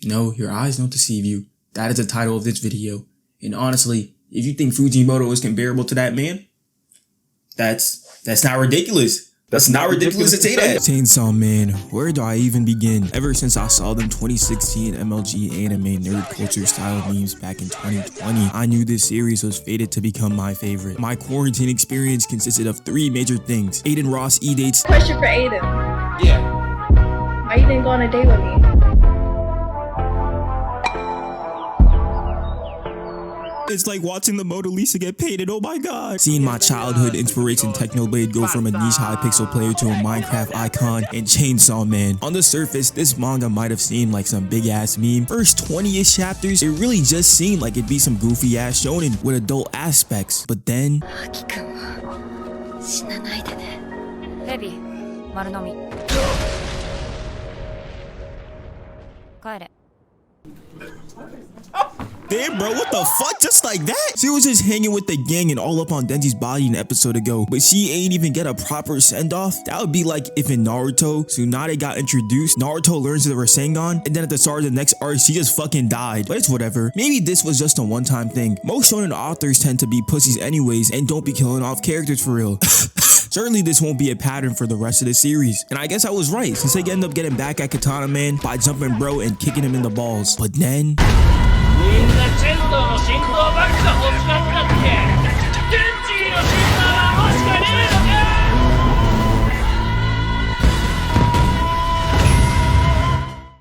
No, your eyes don't deceive you. That is the title of this video. And honestly, if you think Fujimoto is comparable to that man, that's not ridiculous. That's not ridiculous to say that. Chainsaw Man, where do I even begin? Ever since I saw them 2016 MLG anime nerd culture style memes back in 2020, I knew this series was fated to become my favorite. My quarantine experience consisted of 3 major things: Aiden Ross E-dates. Question for Aiden. Yeah. Why you didn't go on a date with me? It's like watching the Mona Lisa get painted, oh my god. Seeing my childhood inspiration Technoblade go from a niche high pixel player to a Minecraft icon and Chainsaw Man. On the surface, this manga might have seemed like some big ass meme. First 20-ish chapters, it really just seemed like it'd be some goofy ass shonen with adult aspects. But then... Damn, bro, what the fuck? Just like that? She was just hanging with the gang and all up on Denji's body an episode ago, but she ain't even get a proper send-off. That would be like if in Naruto, Tsunade got introduced, Naruto learns the Rasengan, and then at the start of the next arc, she just fucking died. But it's whatever. Maybe this was just a one-time thing. Most shonen authors tend to be pussies anyways and don't be killing off characters for real. Certainly this won't be a pattern for the rest of the series. And I guess I was right, since they end up getting back at Katana Man by jumping bro and kicking him in the balls. But then...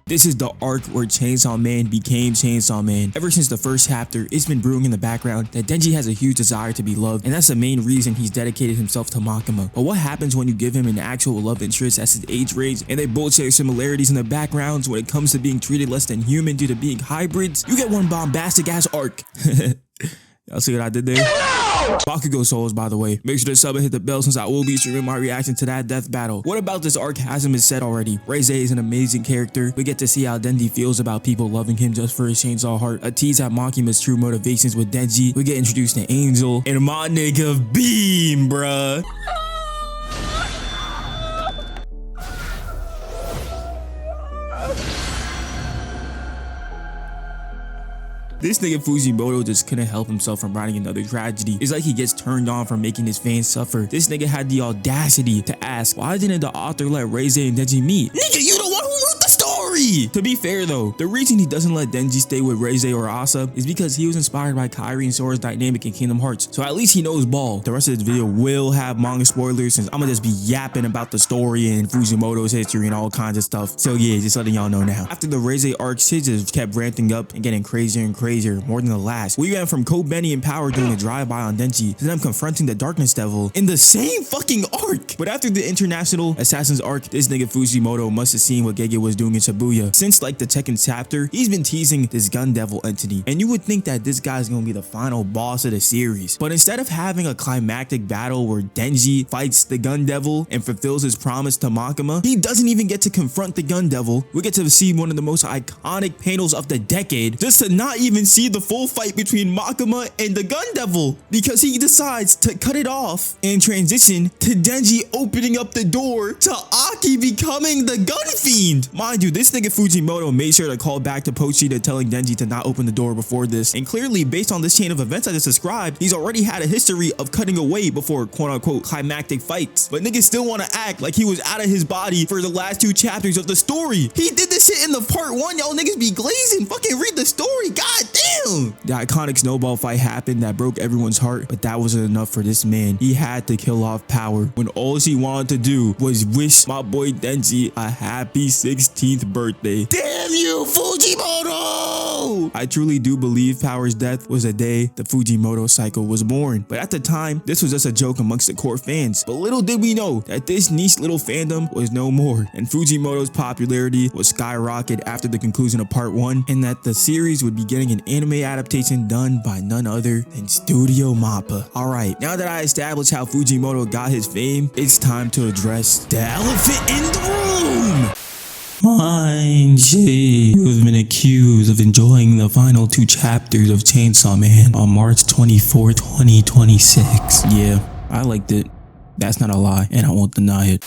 This is the arc where Chainsaw Man became Chainsaw Man. Ever since the first chapter, it's been brewing in the background that Denji has a huge desire to be loved, and that's the main reason he's dedicated himself to Makima. But what happens when you give him an actual love interest as his age range, and they both share similarities in their backgrounds when it comes to being treated less than human due to being hybrids? You get one bombastic ass arc. Y'all see what I did there? Bakugo Souls, by the way. Make sure to sub and hit the bell since I will be streaming my reaction to that death battle. What about this arc hasn't been said already? Reze is an amazing character. We get to see how Denji feels about people loving him just for his chainsaw heart. A tease at Makima's true motivations with Denji. We get introduced to Angel. And my nigga Beam, bruh. This nigga Fujimoto just couldn't help himself from writing another tragedy. It's like he gets turned on from making his fans suffer. This nigga had the audacity to ask, why didn't the author let Reze and Denji meet? Nigga, you the one who wrote the story! To be fair though, the reason he doesn't let Denji stay with Reze or Asa is because he was inspired by Kairi and Sora's dynamic in Kingdom Hearts. So at least he knows ball. The rest of this video will have manga spoilers since I'm gonna just be yapping about the story and Fujimoto's history and all kinds of stuff. So yeah, just letting y'all know now. After the Reze arc, shit just kept ramping up and getting crazier and crazier, more than the last. We went from Code Benny and Power doing a drive-by on Denji to them confronting the Darkness Devil in the same fucking arc. But after the International Assassins arc, this nigga Fujimoto must have seen what Gege was doing in Shibuya. Since like the second chapter, he's been teasing this Gun Devil entity, and you would think that this guy's gonna be the final boss of the series. But instead of having a climactic battle where Denji fights the Gun Devil and fulfills his promise to Makima, he doesn't even get to confront the Gun Devil. We get to see one of the most iconic panels of the decade, just to not even see the full fight between Makima and the Gun Devil, because he decides to cut it off and transition to Denji opening up the door to Aki becoming the Gun Fiend. Mind you, this nigga Fujimoto made sure to call back to Pochita telling Denji to not open the door before this, and clearly based on this chain of events I just described, he's already had a history of cutting away before quote-unquote climactic fights. But niggas still want to act like he was out of his body for the last 2 chapters of the story. He did this shit in the part 1. Y'all niggas be glazing. Fucking read the story. God damn. The iconic snowball fight happened that broke everyone's heart, but that wasn't enough for this man. He had to kill off Power when all she wanted to do was wish my boy Denji a happy 16th birthday. Damn you, Fujimoto! I truly do believe Power's death was the day the Fujimoto cycle was born. But at the time, this was just a joke amongst the core fans. But little did we know that this niche little fandom was no more, and Fujimoto's popularity was skyrocketed after the conclusion of part 1, and that the series would be getting an anime adaptation done by none other than Studio Mappa. Alright, now that I established how Fujimoto got his fame, it's time to address the elephant in the room! Munchiweeb, you have been accused of enjoying the final 2 chapters of Chainsaw Man on March 24, 2026. Yeah, I liked it. That's not a lie, and I won't deny it.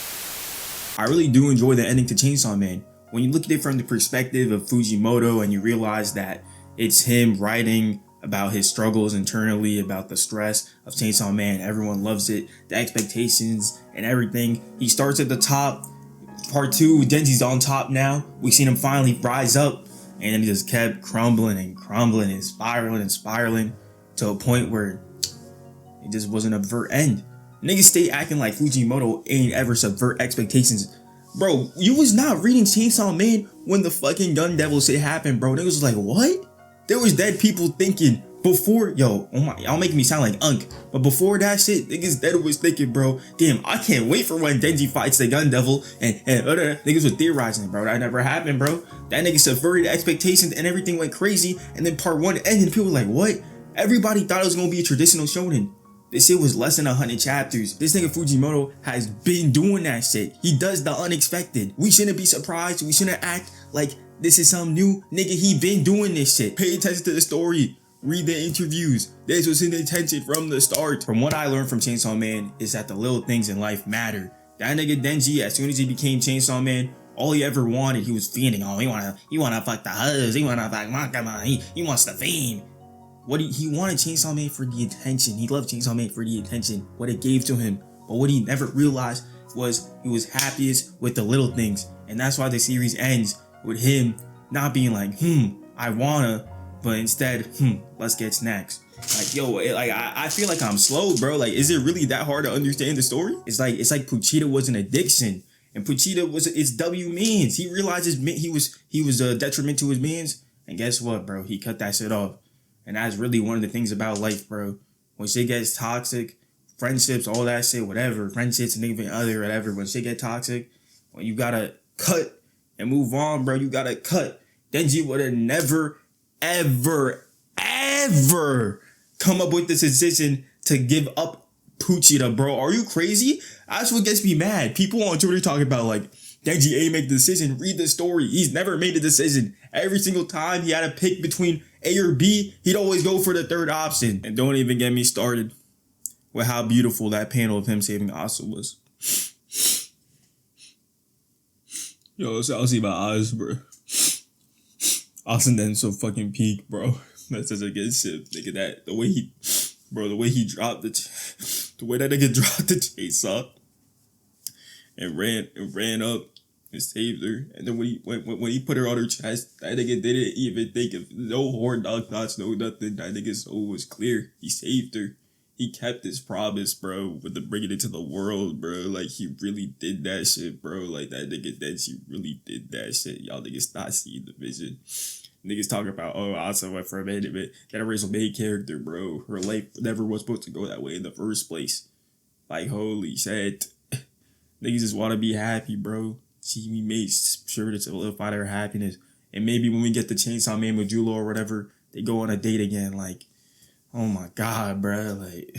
I really do enjoy the ending to Chainsaw Man. when you look at it from the perspective of Fujimoto and you realize that it's him writing about his struggles internally, about the stress of Chainsaw Man, everyone loves it, the expectations and everything. He starts at the top. Part 2, Denji's on top now. We've seen him finally rise up, and then he just kept crumbling and spiraling to a point where it just wasn't a vert end. Niggas stay acting like Fujimoto ain't ever subvert expectations. Bro, you was not reading Chainsaw Man when the fucking Gun Devil shit happened, bro. Niggas was like, what? There was dead people thinking before, yo, oh my, y'all making me sound like Unk. But before that shit, niggas dead was thinking, bro, damn, I can't wait for when Denji fights the Gun Devil and niggas were theorizing, bro. That never happened, bro. That nigga subverted expectations and everything went crazy. And then part 1 ended and people were like, what? Everybody thought it was gonna be a traditional shonen. This shit was less than 100 chapters. This nigga Fujimoto has been doing that shit. He does the unexpected. We shouldn't be surprised. We shouldn't act like this is something new. Nigga, he been doing this shit. Pay attention to the story. Read the interviews. This was his intention from the start. From what I learned from Chainsaw Man is that the little things in life matter. That nigga Denji, as soon as he became Chainsaw Man, all he ever wanted, he was fiending. Oh, he wanna fuck the huz. He wanna fuck Makama. He wants the fame. He wanted Chainsaw Man for the attention. He loved Chainsaw Man for the attention, what it gave to him. But what he never realized was he was happiest with the little things. And that's why the series ends with him not being like, I wanna, but instead, let's get snacks. Like, yo, I feel like I'm slow, bro. Like, is it really that hard to understand the story? It's like Puchita was an addiction. And Puchita it's W means. He realizes he was a detriment to his means. And guess what, bro? He cut that shit off. And that's really one of the things about life, bro. When shit gets toxic, friendships, all that shit, whatever, friendships, and even other, whatever, when shit get toxic, when you gotta cut and move on, bro, you gotta cut. Denji would have never, ever come up with this decision to give up Puchita, bro. Are you crazy? That's what gets me mad. People on Twitter talking about, like, Denji ain't make the decision. Read the story. He's never made a decision. Every single time he had to pick between A or B, he'd always go for the third option. And don't even get me started with how beautiful that panel of him saving Asa was. Yo, so I'll see my eyes, bro. Asa then so fucking peak, bro. That's such a good shit. Nigga, the way he dropped the way that nigga dropped the chainsaw and ran up and saved her. And then when he put her on her chest, that nigga didn't even think of no horn dog thoughts, no nothing. That nigga's soul was clear. He saved her. He kept his promise, bro, with the bringing it to the world, bro. Like, he really did that shit, bro. Like, that nigga Denji really did that shit. Y'all niggas not seeing the vision. Niggas talking about, oh, Asa went for a minute, but gotta raise a main character, bro. Her life never was supposed to go that way in the first place. Like, holy shit. Niggas just want to be happy, bro. She made sure to solidify their happiness. And maybe when we get the Chainsaw Man with Julo or whatever, they go on a date again. Like, oh my God, bro. Like,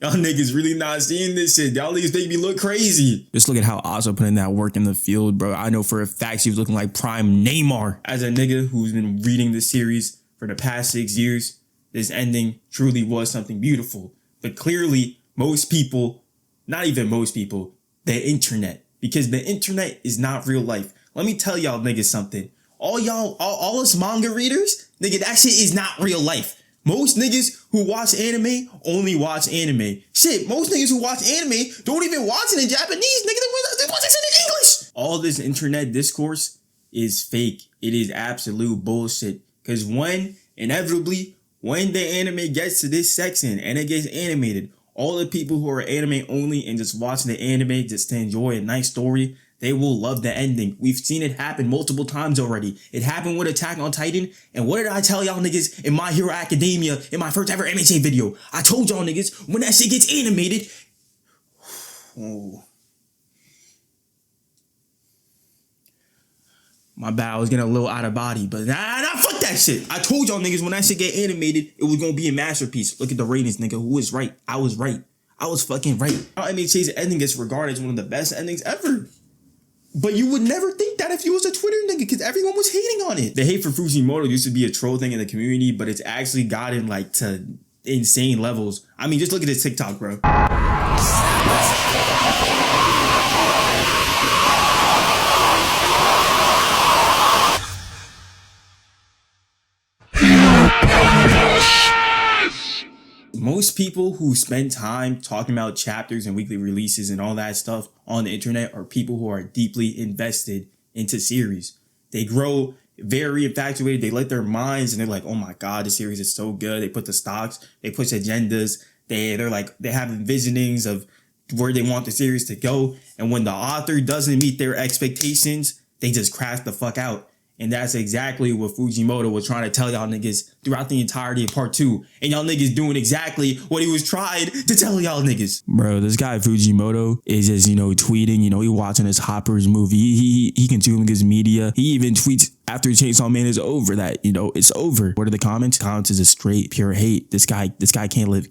y'all niggas really not seeing this shit. Y'all niggas make me look crazy. Just look at how Asa put in that work in the field, bro. I know for a fact she was looking like prime Neymar. As a nigga who's been reading this series for the past 6 years, this ending truly was something beautiful. But clearly, most people, not even most people, the internet. Because the internet is not real life. Let me tell y'all niggas something. All us manga readers, nigga, that shit is not real life. Most niggas who watch anime only watch anime. Shit, most niggas who watch anime don't even watch it in Japanese. Nigga, they watch it in English. All this internet discourse is fake. It is absolute bullshit. Because inevitably, when the anime gets to this section and it gets animated, all the people who are anime only and just watching the anime just to enjoy a nice story, they will love the ending. We've seen it happen multiple times already. It happened with Attack on Titan. And what did I tell y'all niggas in My Hero Academia in my first ever MHA video? I told y'all niggas when that shit gets animated. Oh. My bad, I was getting a little out of body, but nah, fuck that shit. I told y'all niggas when that shit get animated, it was gonna be a masterpiece. Look at the ratings, nigga. Who was right? I was right. I was fucking right. How MHA's ending gets regarded as one of the best endings ever. But you would never think that if you was a Twitter nigga, because everyone was hating on it. The hate for Fujimoto used to be a troll thing in the community, but it's actually gotten like to insane levels. I mean, just look at his TikTok, bro. Most people who spend time talking about chapters and weekly releases and all that stuff on the internet are people who are deeply invested into series. They grow very infatuated. They let their minds and they're like, oh my God, the series is so good. They put the stocks, they push agendas. They're like, they have envisionings of where they want the series to go. And when the author doesn't meet their expectations, they just crash the fuck out. And that's exactly what Fujimoto was trying to tell y'all niggas throughout the entirety of part 2. And y'all niggas doing exactly what he was trying to tell y'all niggas. Bro, this guy Fujimoto is just, tweeting, he watching his Hoppers movie. He consuming his media. He even tweets after Chainsaw Man is over that, it's over. What are the comments? Comments is a straight, pure hate. This guy can't live.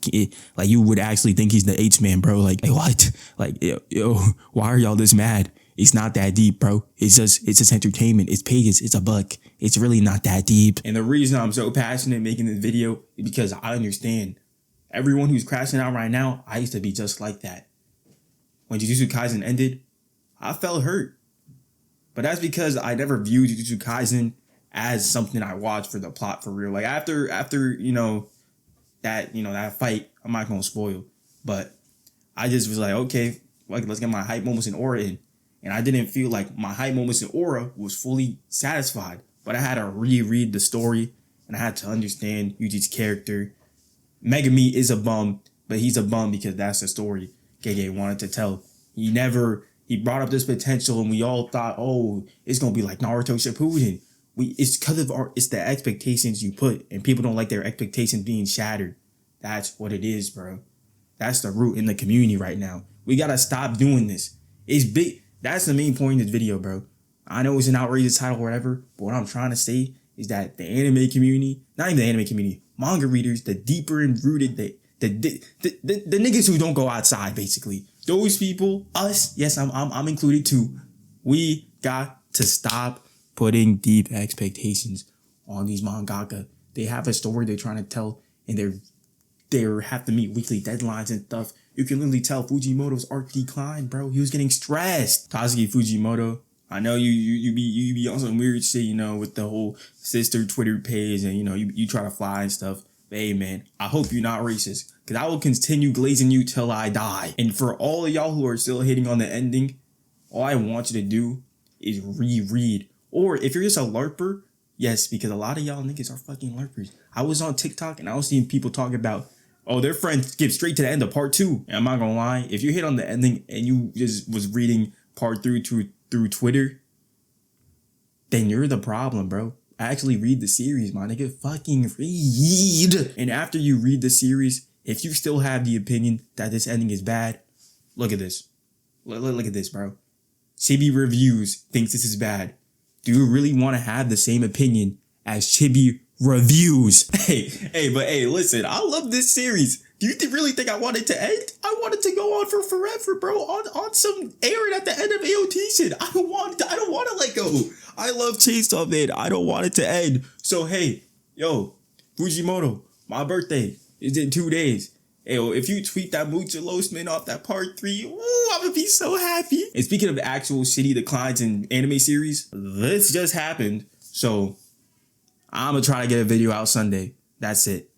Like, you would actually think he's the H-man, bro. Like what? Like, yo, why are y'all this mad? It's not that deep, bro. It's just entertainment. It's pages. It's a buck. It's really not that deep. And the reason I'm so passionate making this video is because I understand everyone who's crashing out right now. I used to be just like that. When Jujutsu Kaisen ended, I felt hurt. But that's because I never viewed Jujutsu Kaisen as something I watched for the plot for real. Like after that fight, I'm not gonna spoil. But I just was like, okay, let's get my hype moments in aura in. And I didn't feel like my hype moments in aura was fully satisfied. But I had to reread the story and I had to understand Yuji's character. Megami is a bum, but he's a bum because that's the story Gege wanted to tell. He brought up this potential and we all thought, oh, it's going to be like Naruto Shippuden. It's because of it's the expectations you put and people don't like their expectations being shattered. That's what it is, bro. That's the root in the community right now. We got to stop doing this. It's big. That's the main point of this video, bro. I know it's an outrageous title or whatever, but what I'm trying to say is that the anime community, not even the anime community, manga readers, the deeper and rooted, the niggas who don't go outside, basically. Those people, us, yes, I'm included too. We got to stop putting deep expectations on these mangaka. They have a story they're trying to tell, and they have to meet weekly deadlines and stuff. You can literally tell Fujimoto's art declined, bro. He was getting stressed. Tatsuki Fujimoto, I know you be on some weird shit, with the whole sister Twitter page and, you try to fly and stuff. But hey, man, I hope you're not racist because I will continue glazing you till I die. And for all of y'all who are still hating on the ending, all I want you to do is reread. Or if you're just a LARPer, yes, because a lot of y'all niggas are fucking LARPers. I was on TikTok and I was seeing people talk about, oh, their friend skipped straight to the end of part 2. And I'm not gonna lie, if you hit on the ending and you just was reading part 3 through Twitter, then you're the problem, bro. Actually read the series, my nigga. Fucking read. And after you read the series, if you still have the opinion that this ending is bad, look at this. Look at this, bro. Chibi Reviews thinks this is bad. Do you really want to have the same opinion as Chibi Reviews? Hey, listen, I love this series. Do you really think I want it to end? I want it to go on for forever, bro. On some Aaron at the end of AOT shit. I don't want to let go. I love Chainsaw Man. I don't want it to end. So hey, yo, Fujimoto, my birthday is in 2 days. Hey, if you tweet that Munchiweeb off that part 3, ooh, I'm gonna be so happy. And speaking of actual shitty declines in anime series, this just happened. So I'm gonna try to get a video out Sunday. That's it.